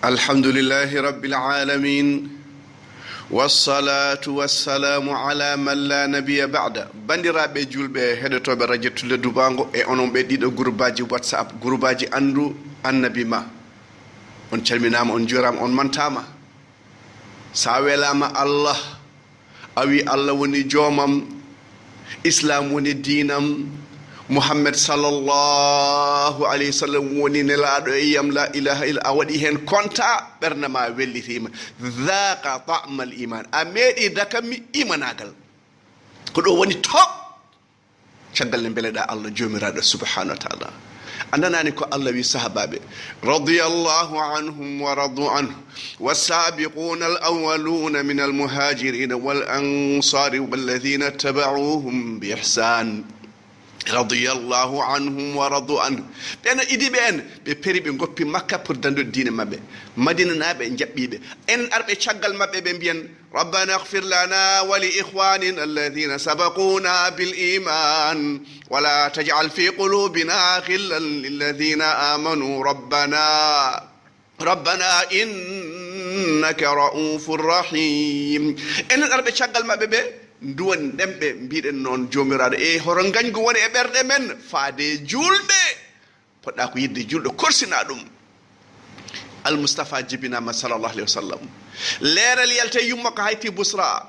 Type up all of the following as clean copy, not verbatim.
الحمد لله رب العالمين والصلاة والسلام على من لا نبي بعد bandiraɓe julɓe heɗotoɓe radio tulle dubango e onon ɓe ɗiɗo groupeaji whatsapp groupeaji andu annabi ma on calminama on jurama on mantama sa welama allah awi allah woni joomam islam woni dinam muhammad sallallahu alayhi wa sallam woni nelaɗo e yiyam la ilaha illa a waɗi hen konta ɓernde ma wellitima dhaka ta'ma al iman a meeɗi dakami imanagal ko ɗo woni top caggal ne beleɗa allah jomiraɗo subhanahu wa taala andanani ko allah wi sahabaɓe radiyallahu anhum wa radu anhu والسابقون الأولون من المهاجرين والأنصار والذين اتبعوهم بإحسان رضي الله عنهم ورضوا عنه بأن إدي بأن ببري بنقبي مكة بردندو الدين مبه مدينة نابه نجبيبه إن أربع شغل مبه بنبين ربنا اغفر لنا ولإخواننا الذين سبقونا بالإيمان ولا تجعل في قلوبنا غلا للذين آمنوا ربنا إنك رؤوف رحيم إن أربع شغل مبه duwan dembe mbiɗen noon jomiraɗo e horo gañgo woni e ɓerɗe men faade julɓe poɗɗa ko yidde julɗo korsina ɗum almoustapha jibinama sallallahu alayhi wa sallam leeral yalte yumma ko hayti bousra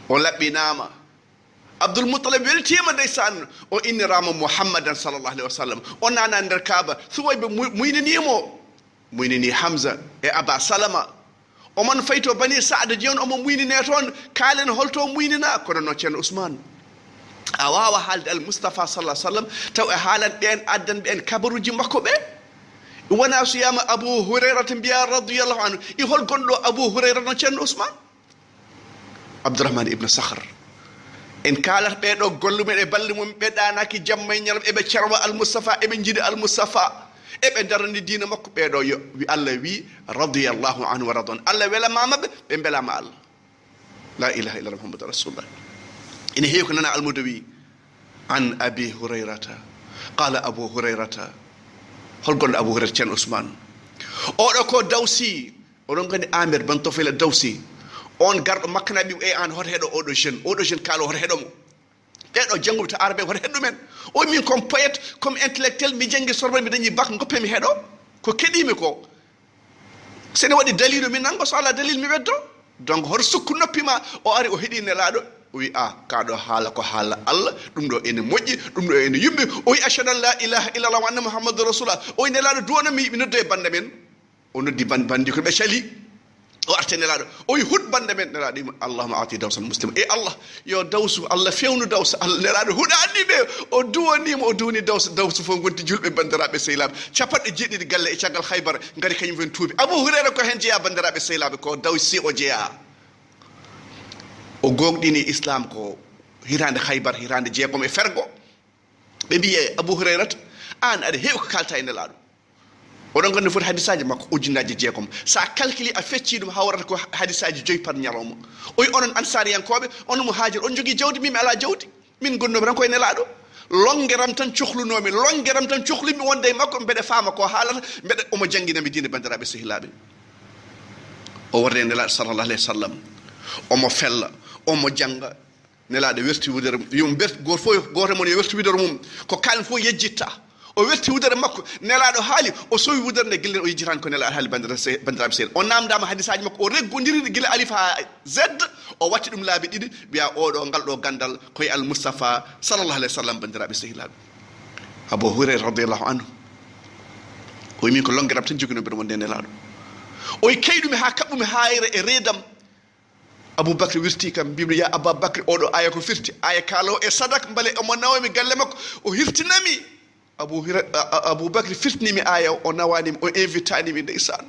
o laɓɓinama abdoulmoutalib weltima ndeysan o innirama mouhammadan sallallahu alayhi wa sallam o nana nder kaaba suwoyɓe muynini hamsa e aba salama omon fayto bani saada jeyon omo muynine toon kaalen holto muynina kono no ceerno ousmane a wawa haalde almoustapha sallah sallam taw e haalan ɓen addan ɓen kabaruji makko ɓe wona so yama abou hurairata mbiya radiallahu anhu i hol gonɗo abou hurayra no ceerno ousmane abdourahmane ibne sahar en kaalata ɓeɗo golle mumen e balle mum ɓe ɗanaki jamma e ñalam eɓe cerwa almoustapha eɓe jiiɗi almoustapha eɓe darani diina makko ɓeɗo yo wi allah wi radiyallahu anhu wa radon allah welamamaɓe ɓe belama allah la ilaha illallah muhammadu rasulullah ina heewi ko nana almudo wi an abi hurayrata qala abu hurayrata hol gonɗo abou hurayrata ceerno ousmane oɗo ko dawsi oɗon gandi amir ban tofela dawsi on garɗo makkanaɓi e an hoto heɗo oɗo jeune kaalo hoto heɗomo ɓeɗo jannguɓe to arabe hoto heɗɗu men o min comme poète comme intellectuel mi janggi sorba mi dañi bac goppemi heɗo ko keɗimi ko sene waɗi dalilu mi nango so ala dalil mi weddo donc hoto sukku noppi ma o ari o heeɗi nelaɗo o wi kaɗo haala ko haala allah ɗum ɗo ene moƴƴi ɗum ɗo ene yummi o wi achhadu an la ilaha illallah wa anna mouhammadou rasulullah o wi nelaɗo duwonami mi noddo e bande men o noddi bandi ko ɓe cali o arte nelaɗo o wi hut bande men nelaɗo ima allahuma ati dawsan muslima e allah yo dawsu allah fewnu dawsa allah nelaɗo huɗa anni ɓe o duwonima o duwoni dawsu fof gonti julɓe bandiraɓe sehilaɓe capanɗe jeeɗiɗi galle e caggal haybara gari kañum fen tuubi abou hurayra ko hen jeeya bandiraɓe sehilaɓe ko dawsi o jeeya o gonɗini islam ko hirande haybara hirande jeegom e fergo ɓe mbiye abou hurayrata an aɗa heewi ko kalta e nelaɗo oɗon gandi foti hadisaji makko ujunnaji jeegom sa calculi a fecci ɗum hawrata ko hadisaji 5 par ñalawma oyi onon ansariyankoɓe onon muhajir on jogui jawdi min mi ala jawdi min gonnomi tan koye nelaɗo longueram tan cohlunomi wonde e makko mbeɗa faama ko haalata mbeɗa omo jangguinami diine bandiraɓe sehilaɓe o warde e nelaɗo sallallah alayhi wa sallam omo fella omo jangga nelaɗo werti wudere yum goto mon yo werti wudere mum ko kalen fof yejjitta o werti wudere makko nelaɗo haali o sowi wudere nde guillen o yejjitani ko nelaɗo haali bandiraɓe seeɗa o namdama hadisaji makko o reggodiri guila alif ha z o watti ɗum laabi ɗiɗi wiya oɗo ngal ɗo gandal koye almoustapha sallallahu alayhi wa sallam bandiraɓe sehilaɓe abou hurayra radiallahu anhu o min ko longueram tan jogino mbeɗa wonde nelaɗo o keyɗumi ha kaɓɓumi hayre e reedam aboubacry wirti kam mbimi ya aboubacry oɗo aya ko firti aya kaalowo e sadak beele omo nawomi galle makko o hirtinami aboubacry firtinimi aya o nawanimi o invite animi ndeysan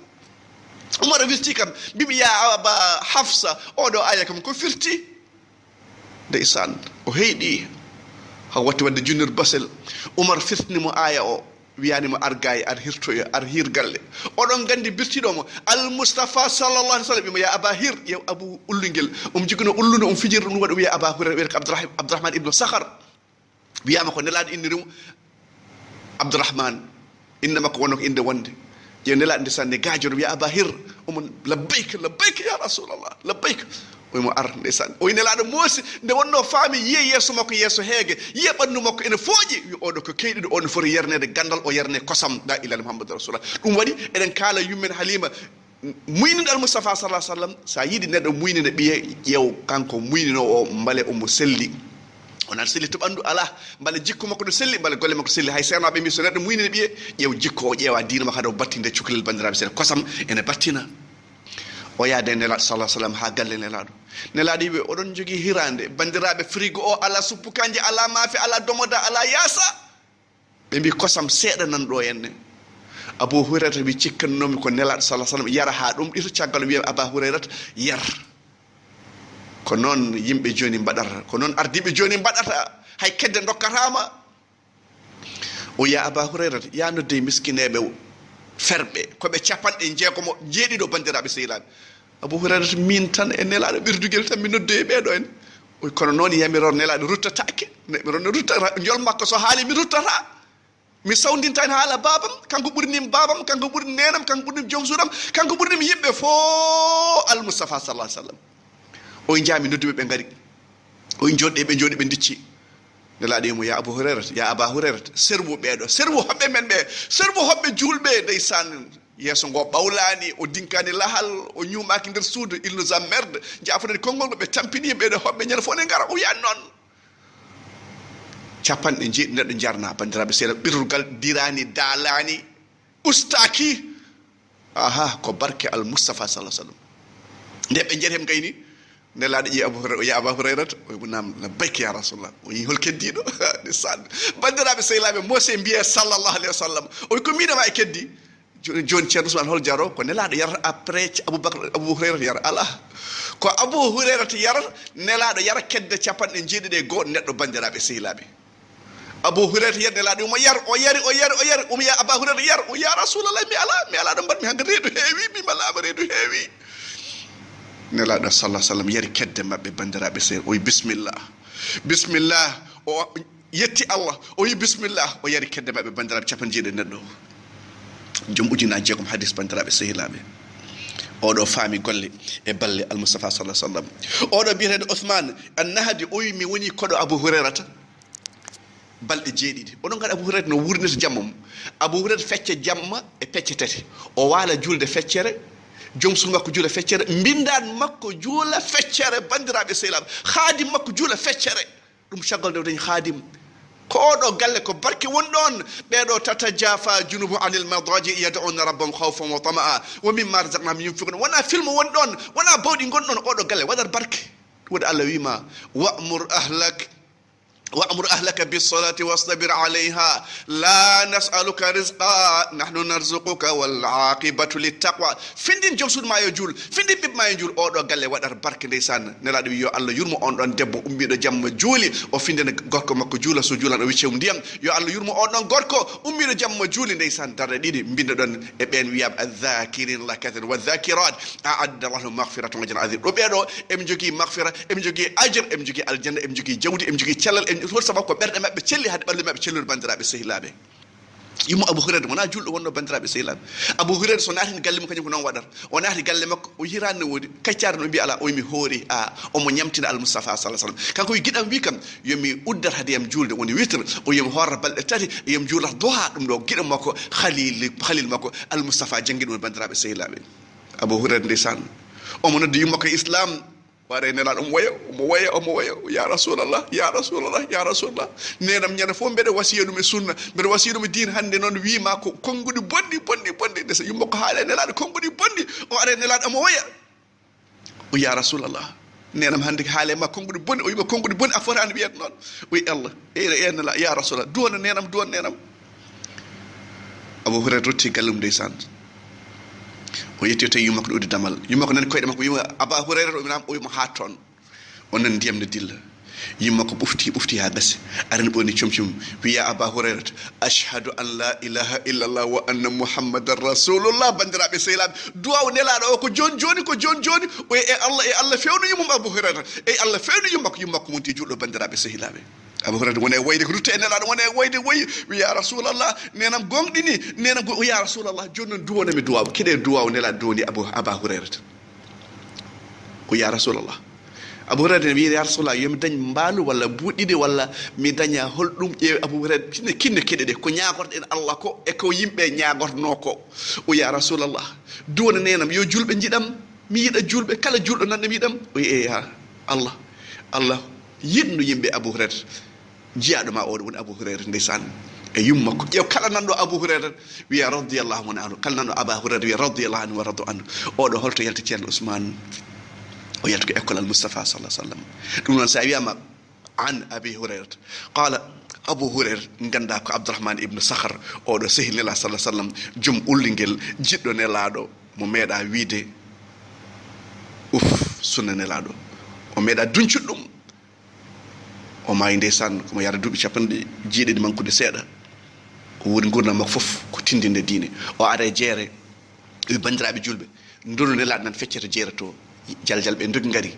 oumar wirti kam mbimi ya aba hafsa oɗo aya kam ko firti ndeysan o heyɗi ha watti wadde junnir basel oumar firtinimo aya o wiyanimo ar gaye ar hirtoyo ar hir galle oɗon gandi birtiɗomo almoustapha sallallah alih w sallam wima ya aba hir yew abou ullungel omo jogino ullude omo fijirde ɗum waɗa wiya aba hurayra wiyata ko abdourahmane ibnu sahar wiyama ko nelaɗo innirimo abdourahmane inde makko wonno ko inde wonde je nela ndesan ne gaajoɗo wiya abahir omon labbayk ya rasulallah labbayk oymo ar ndesan oy nelaɗo moosi nde wonno faami yiye yeeso makko yeeso heege yiye ɓanndu makko ene fooƴi wi oɗo ko keyɗiɗo on foti yernede gandal o yerne kosam la ilaha muhammadou rasulullah ɗum waɗi eɗen kaala yummen halima muynide almoustapha sallah sallam sa yiiɗi neɗɗo muynide ɓiye ƴeew kanko muynino o mbale omo selli onan selli to ɓanndu ala mbale jikku makko no selli mbale golle makko selli hay seenoɓe mbi so neɗɗo muynide ɓiye ƴeew jikko o ƴeewa diina makko hade o battinde cukalel bandiraɓe seeɗa kosam ene battina o yaade nelaɗo sallah sallam ha galle nelaɗo nelaɗo yiɓe oɗon jogui hirande bandiraɓe frigo o ala suppu kanje ala maafe ala domoda ala yaasa ɓe mbi kosam seeɗa nan ɗo henne abou hurairata wi cikkannomi ko nelaɗo sallah sallam yara ha ɗum ɗito caggal wiyam aba hurairata yar ko noon yimɓe joni mbaɗata ko noon ardiɓe joni mbaɗata hay kedde dokkatama o ya aba hurairata ya nodde miskineɓe ferɓe koɓe capanɗe jeegomo jeeɗiɗo bandiraɓe sehilaɓe abou hurairata min tan e nelaɗo ɓerdugel tan mi noddoye ɓeɗo en kono noon yamiro nelaɗo ruttatake mi ruttata jol makko so haali mi ruttata mi sawdintani haala babam kanko ɓurnim babam kanko ɓurni nenam kanko ɓurnim joom suuɗam kanko ɓurnim yimɓe fo almoustapha sallah sallam o jaami nodduɓe ɓe ngari o joɗɗe ɓe jooɗi ɓe dicci nelaɗo yimo ya abou hurairata ya aba hurairata servu ɓeɗo servu hoɓɓe men ɓe servu hoɓɓe julɓe ndeysan yeeso ngo ɓawlani o dinkani lahal o ñumaki nder suudu il nous a merde jafonede konngol ngo ɓe tampini ɓeɗo hoɓɓe ñande fof ne gara o wiyan noon capanɗe jeeɗi neɗɗo jarna bandiraɓe seeɗa ɓirrugal dirani daalani ustaki aha ko barke al moustapha sallah sallam nde ɓe jeeri hem gayni nelaɗo ƴi o ya aba hurairata o wi nam labbayk ya rasulullah o yi hol keddiɗo nde san bandiraɓe sehilaɓe mose mbiye sallllahu alayhi wa sallam o wi ko minema e keddi joni ceerno ousmane hol jaro ko nelaɗo yarata après aboubacre abou hurairata yara ala ko abou hurairata yarata nelaɗo yara kedde capanɗe jeeɗiɗe goho neɗɗo bandiraɓe sehilaɓe abou hurairata yar nelaɗo omo yar o yari omo ya aba hurairata yar o ya rasulallah mi ala ɗo mbaɗmi hagga reedu heewi mimalama reedu heewi nelaɗo sallah sallam yari kedde mabɓe bandiraɓe seeɗa o wi bisimillah o yetti allah o wi bisimillah o yari kedde mabɓe bandiraɓe capan jeeɗi neɗɗo joom ujunaji jeegom hadis bandiraɓe sehilaɓe oɗo faami golle e balle almoustapha sallah sallam oɗo mbiyetede ouhmane annahdi o wi mi woni koɗo abou hurairata balɗe jeeɗiɗi oɗon gaɗa abou hurairata no wurnita jamma mum abou hurairata fecce jamma e pecce tati o waala julde feccere joom suul makko juula feccere mbindan makko juula feccere bandiraɓe sehilaɓe haadim makko juula feccere ɗum caggal nde dañi haadim ko oɗo galle ko barke woni ɗon ɓeɗo tata jafa junubu anil madaji yad'una rabbahum khawfan wa tamaa wa mimma razaqnahum yunfiqun wona film woni ɗon wona bawɗi gonɗi ɗon oɗo galle waɗat barke woɗi allah wima وأمر أهلك بالصلاة واصطبر عليها لا نسألك رزقا نحن نرزقك والعاقبة للتقوى فندين جوسود ما يجول فندين بيب ما يجول أو قال ودار برك لسان نلاد يو الله يرمو أن دبو أمي جام جولي أو فندين غركو مكو جولا سجولا ويشوم ديام يو الله يرمو أن غركو أمي جام جولي لسان دار ديدي بين دون ابن وياب الذاكرين الله كثير والذاكرات أعد الله مغفرة وجر عظيم ربيعو امجوكي مغفرة امجوكي أجر امجوكي الجنة امجوكي جودي امجوكي تشلل hol sababu ko berde mabbe celli hade balde mabbe cellude bandirabe sehilabe yimo abou hurairah wona juldo wonno bandirabe sehilabe abou hurairah so naati galle mo kanyum ko non wadar o naati galle makko o hirande wodi kaccar no bi ala o mi hoori o mo nyamtina al mustafa sallallahu alaihi wasallam kanko wi gidam wi kam yomi uddar hade yam julde woni witr o yom horra balde tati yam juula doha dum do gidam makko khalil makko al mustafa jangido bandirabe sehilabe abou hurairah ndesan o mo noddi yumma ko islam ware nela dum waya ya rasulullah nenam nyana fo mbede wasiya dum e sunna mbede wasiya dum diin hande non wi ma ko kongudi bondi de so yumma ko haale nela kongudi bondi o are nela am waya o ya rasulullah nenam hande haale ma kongudi bondi o yima kongudi bondi aforani wiyat non wi allah nela ya rasulullah duwana nenam Abu Hurairah rotti gallum deysan o yetti to yumma ko ɗudi damal yumma ko nan koyɗe makko yima Aba Hurairah o yima ha ton o nan ndiyam ne dilla yimma ko ɓufti ha gasi arani ɓoni comcum wiya aba hurairata ashhadu an la ilaha illallah wa anna muhammadan rasulullah. bandiraɓe sehilaɓe duwaw nelaɗo o ko joni joni o e allah fewno yummum abou hurairata allah fewno yummakko wonti juɗɗo. bandiraɓe sehilaɓe abou hurairata wone wayde ko rutta e nelaɗo wone wayde wayi wiya rasulallah nenam gonɗini nenam ya rasulallah joni noon duwonami duwaw keɗe duwaw nelaɗo duwoni aba hurairata ko ya rasulallah. abou hurairata ne wiya ya rasulallah yomi dañ mbaalu walla buuɗiɗe walla mi daña holɗum ƴeewi abou hurairata kinne keɗe ɗe ko ñagorɗen allah ko e ko yimɓe ñagorno ko. o ya rasulallah duwona nenam yo julɓe jiɗam mi yiɗa julɓe kala julɗo nanɗe mi yiɗam. o wi ya allah yiɗno yimɓe abou hurairata jiyaɗo ma oɗo woni abou hurairata ndeysan e yummakko ƴeew kala nanɗo abou hurairata wiya radiyallahu anhu kala nanɗo aba hurairata wiya radiyallahu anhu wa radu anhu. oɗo holto yalta ceerno ousmane o yalta ko école al moustapha sallah sallam. ɗum noon sa wiyama an abi hurairata qala abou hurairata ganda ko abdourahmane ibnu sahar oɗo sehil nela sallah sallam joom ulliguel jiɗɗo nelaɗo mo meeɗa wiide sunna nelaɗo o meeɗa duncuɗ ɗum o maayi ndeysan komo yara duuɓi capanɗe jeeɗiɗi mankude seeɗa o woni gurdam makko fof ko tindinde diine. o ara e jeere wi bandiraɓe julɓe ndonu nelaɗo nan feccete jeere to jaljal ɓe dogi ngari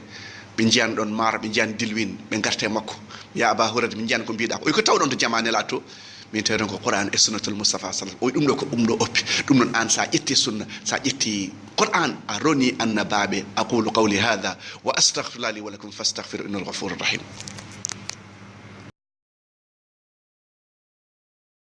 ɓe jiyani ɗon maaro ɓe jiyani dilwin ɓe garte makko ya aba hurairata min jiyani ko mbiɗa ko oy ko tawɗon to jama nelaɗo to min tawɗon ko qur'an e sunnatul moustapha sallam. oy ɗum ɗo ko ɗum ɗo oppi. ɗum noon an sa ƴetti sunna sa ƴetti qur'an a roni annabaɓe aqulu qawli hadha wa astaghfirullah li wa lakum fastaghfiru innal ghafurur rahim.